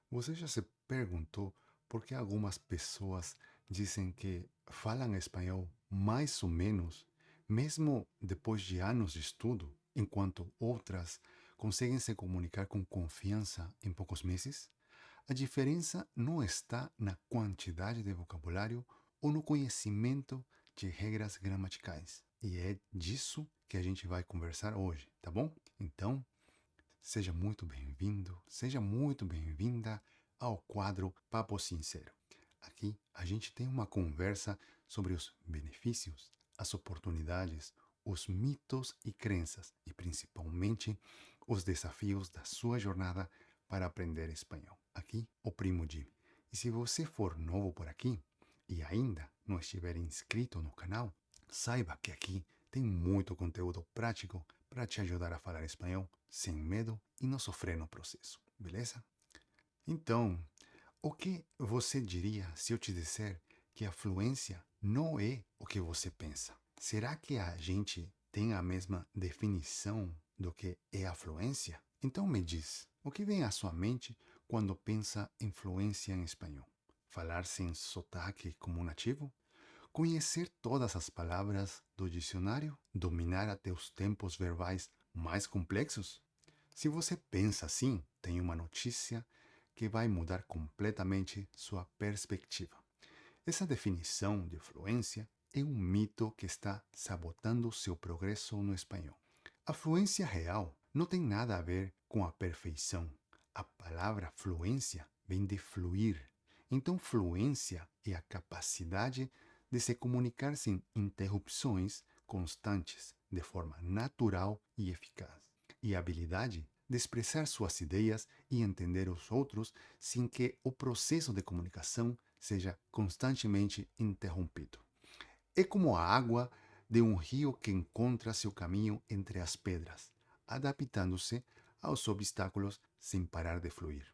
Você já se perguntou por que algumas pessoas dizem que falam espanhol mais ou menos, mesmo depois de anos de estudo, enquanto outras conseguem se comunicar com confiança em poucos meses? A diferença não está na quantidade de vocabulário ou no conhecimento de regras gramaticais. E é disso que a gente vai conversar hoje, tá bom? Então, seja muito bem-vindo, seja muito bem-vinda ao quadro Papo Sincero. Aqui a gente tem uma conversa sobre os benefícios, as oportunidades, os mitos e crenças e principalmente os desafios da sua jornada para aprender espanhol. Aqui, o Primo Jim. E se você for novo por aqui e ainda não estiver inscrito no canal, saiba que aqui tem muito conteúdo prático para te ajudar a falar espanhol sem medo e não sofrer no processo, beleza? Então, o que você diria se eu te disser que a fluência não é o que você pensa? Será que a gente tem a mesma definição do que é a fluência? Então me diz, o que vem à sua mente quando pensa em fluência em espanhol? Falar sem sotaque como um nativo? Conhecer todas as palavras do dicionário? Dominar até os tempos verbais mais complexos? Se você pensa assim, tem uma notícia que vai mudar completamente sua perspectiva. Essa definição de fluência é um mito que está sabotando seu progresso no espanhol. A fluência real não tem nada a ver com a perfeição. A palavra fluência vem de fluir. Então, fluência é a capacidade de se comunicar sem interrupções constantes, de forma natural e eficaz. E a habilidade de expressar suas ideias e entender os outros sem que o processo de comunicação seja constantemente interrompido. É como a água de um rio que encontra seu caminho entre as pedras, adaptando-se aos obstáculos sem parar de fluir.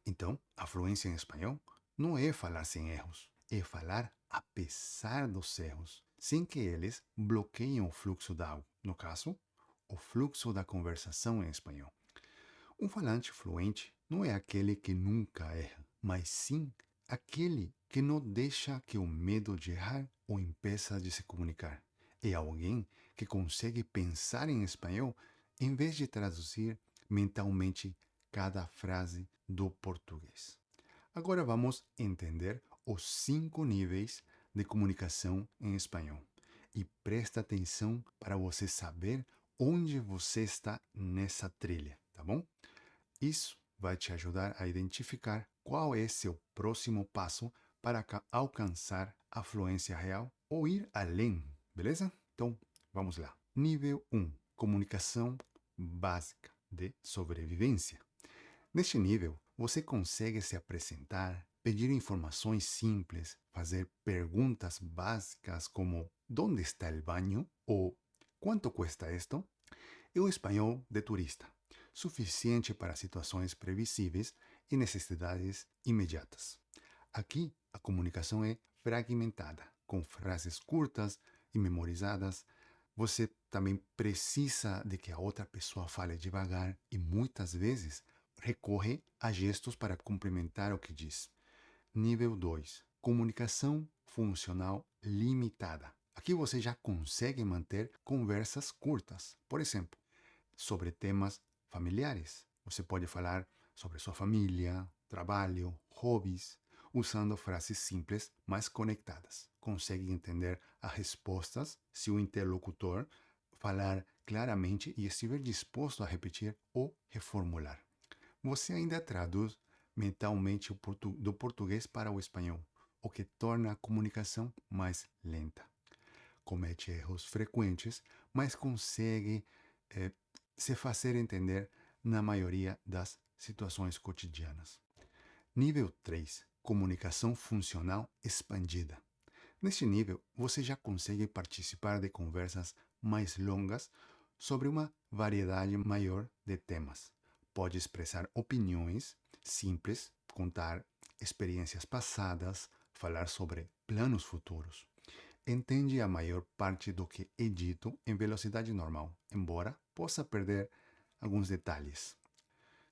Então, a fluência em espanhol não é falar sem erros, é falar apesar dos erros, sem que eles bloqueiem o fluxo da água. No caso, o fluxo da conversação em espanhol. Um falante fluente não é aquele que nunca erra, mas sim aquele que não deixa que o medo de errar o impeça de se comunicar. É alguém que consegue pensar em espanhol em vez de traduzir mentalmente cada frase do português. Agora vamos entender os 5 níveis de comunicação em espanhol. E presta atenção para você saber onde você está nessa trilha, tá bom? Isso vai te ajudar a identificar qual é seu próximo passo para alcançar a fluência real ou ir além, beleza? Então, vamos lá. Nível 1: comunicação básica de sobrevivência. Neste nível, você consegue se apresentar, pedir informações simples, fazer perguntas básicas como ¿dónde está el baño? Ou ¿cuánto cuesta esto? E o espanhol de turista, suficiente para situações previsíveis e necessidades imediatas. Aqui, a comunicação é fragmentada, com frases curtas e memorizadas. Você também precisa de que a outra pessoa fale devagar e muitas vezes recorre a gestos para complementar o que diz. Nível 2: comunicação funcional limitada. Aqui você já consegue manter conversas curtas. Por exemplo, sobre temas familiares. Você pode falar sobre sua família, trabalho, hobbies, usando frases simples, mas conectadas. Consegue entender as respostas se o interlocutor falar claramente e estiver disposto a repetir ou reformular. Você ainda traduz mentalmente do português para o espanhol, o que torna a comunicação mais lenta. Comete erros frequentes, mas consegue eh, se fazer entender na maioria das situações cotidianas. Nível 3: comunicação funcional expandida. Neste nível, você já consegue participar de conversas mais longas sobre uma variedade maior de temas. Pode expressar opiniões simples, contar experiências passadas, falar sobre planos futuros. Entende a maior parte do que é dito em velocidade normal, embora possa perder alguns detalhes.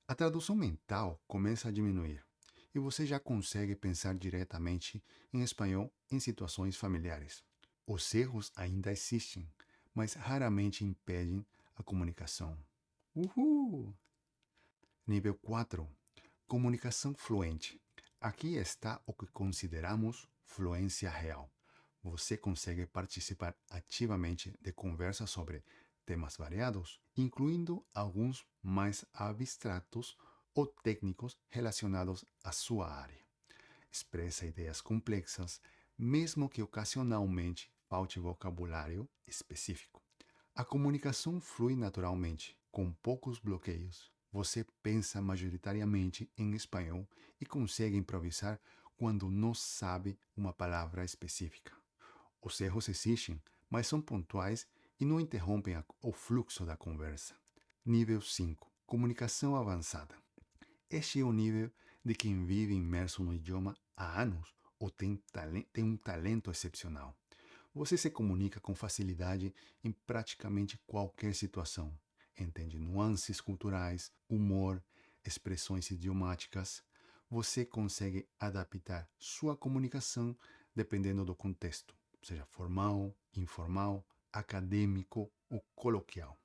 A tradução mental começa a diminuir. e você já consegue pensar diretamente em espanhol em situações familiares. Os erros ainda existem, mas raramente impedem a comunicação. Uhul! Nível 4. Comunicação fluente. Aqui está o que consideramos fluência real. Você consegue participar ativamente de conversas sobre temas variados, incluindo alguns mais abstratos ou técnicos relacionados à sua área. Expressa ideias complexas, mesmo que ocasionalmente falte vocabulário específico. A comunicação flui naturalmente, com poucos bloqueios. Você pensa majoritariamente em espanhol e consegue improvisar quando não sabe uma palavra específica. Os erros existem, mas são pontuais e não interrompem o fluxo da conversa. Nível 5. Comunicação avançada. Este é o nível de quem vive imerso no idioma há anos ou tem um talento excepcional. Você se comunica com facilidade em praticamente qualquer situação. Entende nuances culturais, humor, expressões idiomáticas. Você consegue adaptar sua comunicação dependendo do contexto, seja formal, informal, acadêmico ou coloquial.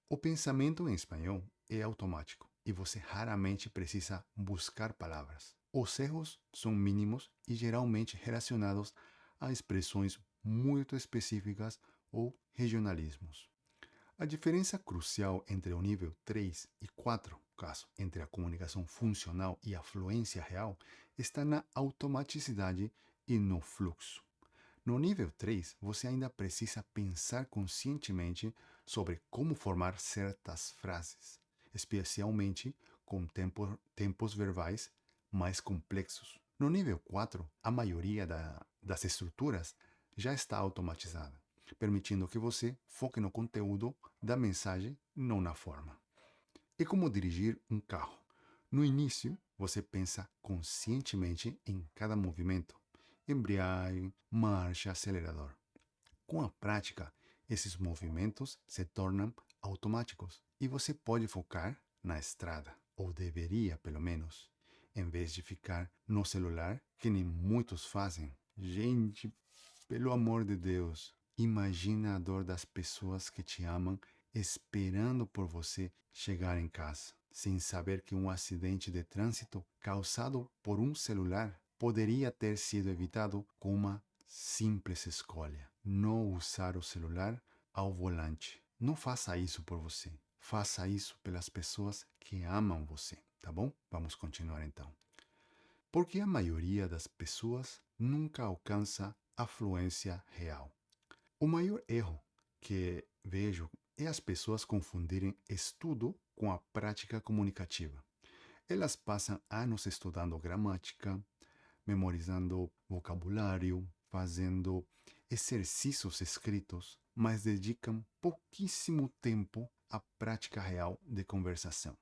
O pensamento em espanhol é automático e você raramente precisa buscar palavras. Os erros são mínimos e geralmente relacionados a expressões muito específicas ou regionalismos. A diferença crucial entre o nível 3 e 4, caso entre a comunicação funcional e a fluência real, está na automaticidade e no fluxo. No nível 3, você ainda precisa pensar conscientemente sobre como formar certas frases, especialmente com tempos verbais mais complexos. No nível 4, a maioria das estruturas já está automatizada, permitindo que você foque no conteúdo da mensagem, não na forma. É como dirigir um carro. No início, você pensa conscientemente em cada movimento: embreagem, marcha, acelerador. Com a prática, esses movimentos se tornam automáticos e você pode focar na estrada, ou deveria pelo menos, em vez de ficar no celular, que nem muitos fazem. Gente, pelo amor de Deus, imagina a dor das pessoas que te amam esperando por você chegar em casa, sem saber que um acidente de trânsito causado por um celular poderia ter sido evitado com uma simples escolha: não usar o celular ao volante. Não faça isso por você. Faça isso pelas pessoas que amam você, tá bom? Vamos continuar então. Porque a maioria das pessoas nunca alcança a fluência real. O maior erro que vejo é as pessoas confundirem estudo com a prática comunicativa. Elas passam anos estudando gramática, memorizando vocabulário, fazendo exercícios escritos, mas dedicam pouquíssimo tempo à prática real de conversação.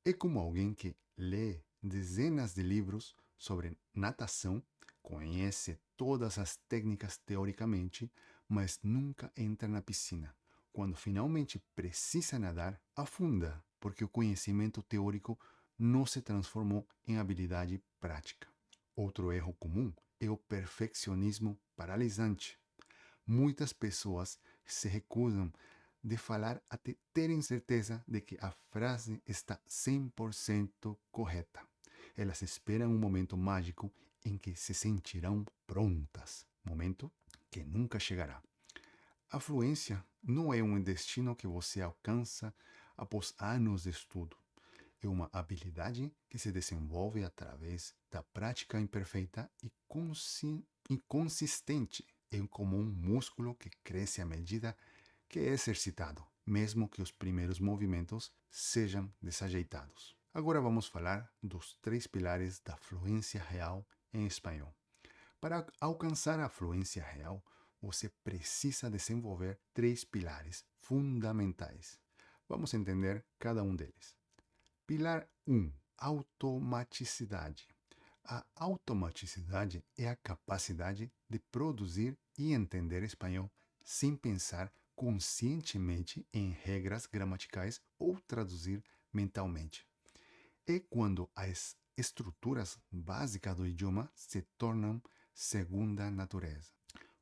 É como alguém que lê dezenas de livros sobre natação, conhece todas as técnicas teoricamente, mas nunca entra na piscina. Quando finalmente precisa nadar, afunda, porque o conhecimento teórico não se transformou em habilidade prática. Outro erro comum é o perfeccionismo paralisante. Muitas pessoas se recusam de falar até terem certeza de que a frase está 100% correta. Elas esperam um momento mágico em que se sentirão prontas, momento que nunca chegará. A fluência não é um destino que você alcança após anos de estudo. É uma habilidade que se desenvolve através da prática imperfeita e consistente. É como um músculo que cresce à medida que é exercitado, mesmo que os primeiros movimentos sejam desajeitados. Agora vamos falar dos 3 pilares da fluência real em espanhol. Para alcançar a fluência real, você precisa desenvolver 3 pilares fundamentais. Vamos entender cada um deles. Pilar 1: automaticidade. A automaticidade é a capacidade de produzir e entender espanhol sem pensar conscientemente em regras gramaticais ou traduzir mentalmente. É quando estruturas básicas do idioma se tornam segunda natureza.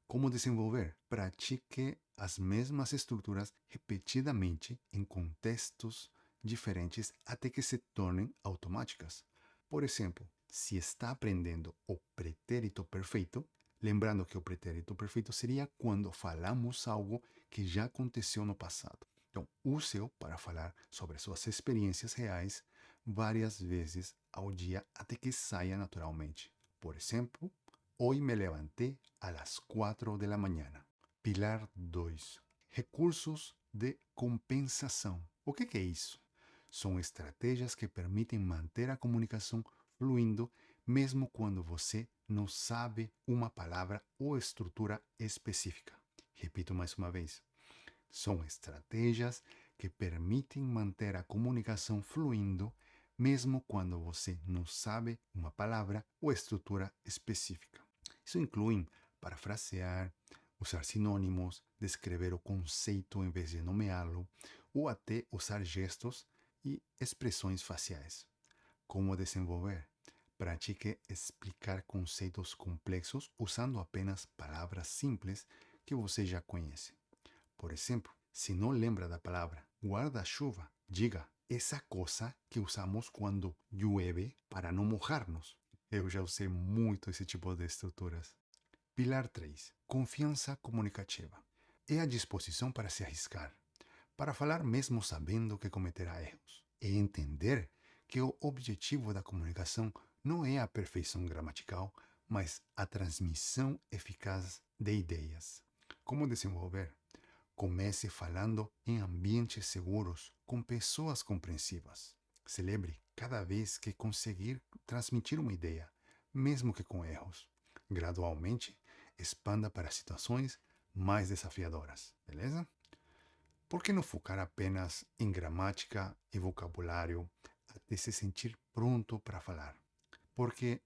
Como desenvolver? Pratique as mesmas estruturas repetidamente em contextos diferentes até que se tornem automáticas. Por exemplo, se está aprendendo o pretérito perfeito, lembrando que o pretérito perfeito seria quando falamos algo que já aconteceu no passado. Então, use-o para falar sobre suas experiências reais várias vezes ao dia até que saia naturalmente. Por exemplo, hoy me levanté a las 4 de la mañana. Pilar 2. Recursos de compensação. O que é isso? São estratégias que permitem manter a comunicação fluindo mesmo quando você não sabe uma palavra ou estrutura específica. Repito mais uma vez. São estratégias que permitem manter a comunicação fluindo mesmo quando você não sabe uma palavra ou estrutura específica. Isso inclui parafrasear, usar sinônimos, descrever o conceito em vez de nomeá-lo, ou até usar gestos e expressões faciais. Como desenvolver? Pratique explicar conceitos complexos usando apenas palavras simples que você já conhece. Por exemplo, se não lembra da palavra guarda-chuva, diga essa coisa que usamos quando llueve para não mojar-nos. Eu já usei muito esse tipo de estruturas. Pilar 3. Confiança comunicativa. É a disposição para se arriscar, para falar mesmo sabendo que cometerá erros. É entender que o objetivo da comunicação não é a perfeição gramatical, mas a transmissão eficaz de ideias. Como desenvolver? Comece falando em ambientes seguros, com pessoas compreensivas. Celebre cada vez que conseguir transmitir uma ideia, mesmo que com erros. Gradualmente, expanda para situações mais desafiadoras, beleza? Por que não focar apenas em gramática e vocabulário até se sentir pronto para falar? Porque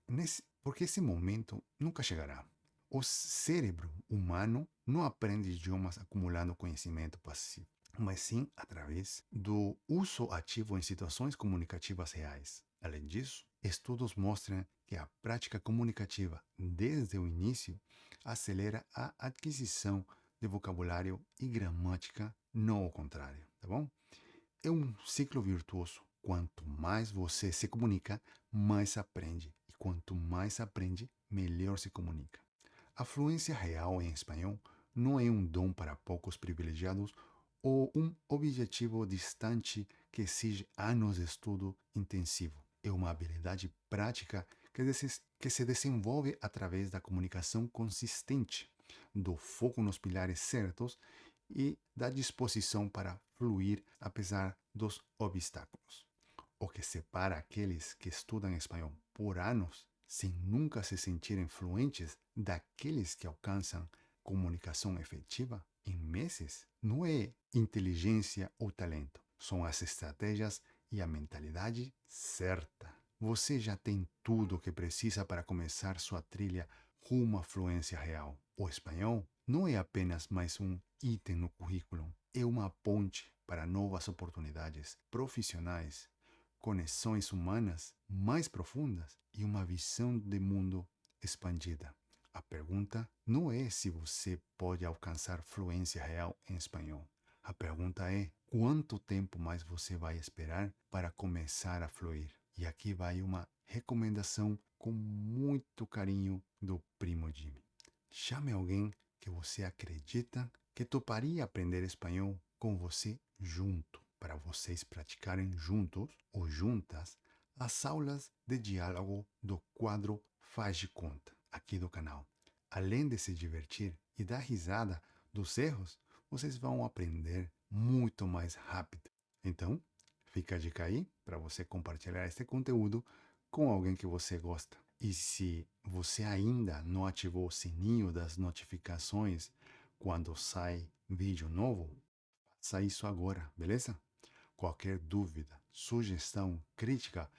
esse momento nunca chegará. O cérebro humano não aprende idiomas acumulando conhecimento passivo, mas sim através do uso ativo em situações comunicativas reais. Além disso, estudos mostram que a prática comunicativa desde o início acelera a aquisição de vocabulário e gramática, não o contrário, tá bom? É um ciclo virtuoso. Quanto mais você se comunica, mais aprende. E quanto mais aprende, melhor se comunica. A fluência real em espanhol não é um dom para poucos privilegiados ou um objetivo distante que exige anos de estudo intensivo. É uma habilidade prática que se desenvolve através da comunicação consistente, do foco nos pilares certos e da disposição para fluir apesar dos obstáculos. O que separa aqueles que estudam espanhol por anos sem nunca se sentirem fluentes daqueles que alcançam comunicação efetiva em meses não é inteligência ou talento, são as estratégias e a mentalidade certa. Você já tem tudo o que precisa para começar sua trilha rumo à fluência real. O espanhol não é apenas mais um item no currículo, é uma ponte para novas oportunidades profissionais, conexões humanas mais profundas e uma visão de mundo expandida. A pergunta não é se você pode alcançar fluência real em espanhol. A pergunta é quanto tempo mais você vai esperar para começar a fluir. E aqui vai uma recomendação com muito carinho do primo Jimmy. Chame alguém que você acredita que toparia aprender espanhol com você junto, para vocês praticarem juntos ou juntas as aulas de diálogo do quadro Faz de Conta, aqui do canal. Além de se divertir e dar risada dos erros, vocês vão aprender muito mais rápido. Então, fica a dica aí para você compartilhar este conteúdo com alguém que você gosta. E se você ainda não ativou o sininho das notificações quando sai vídeo novo, faça isso agora, beleza? Qualquer dúvida, sugestão, crítica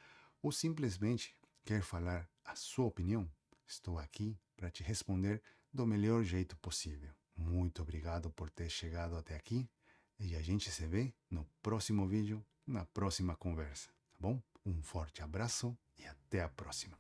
ou simplesmente quer falar a sua opinião, estou aqui para te responder do melhor jeito possível. Muito obrigado por ter chegado até aqui e a gente se vê no próximo vídeo, na próxima conversa, tá bom? Um forte abraço e até a próxima.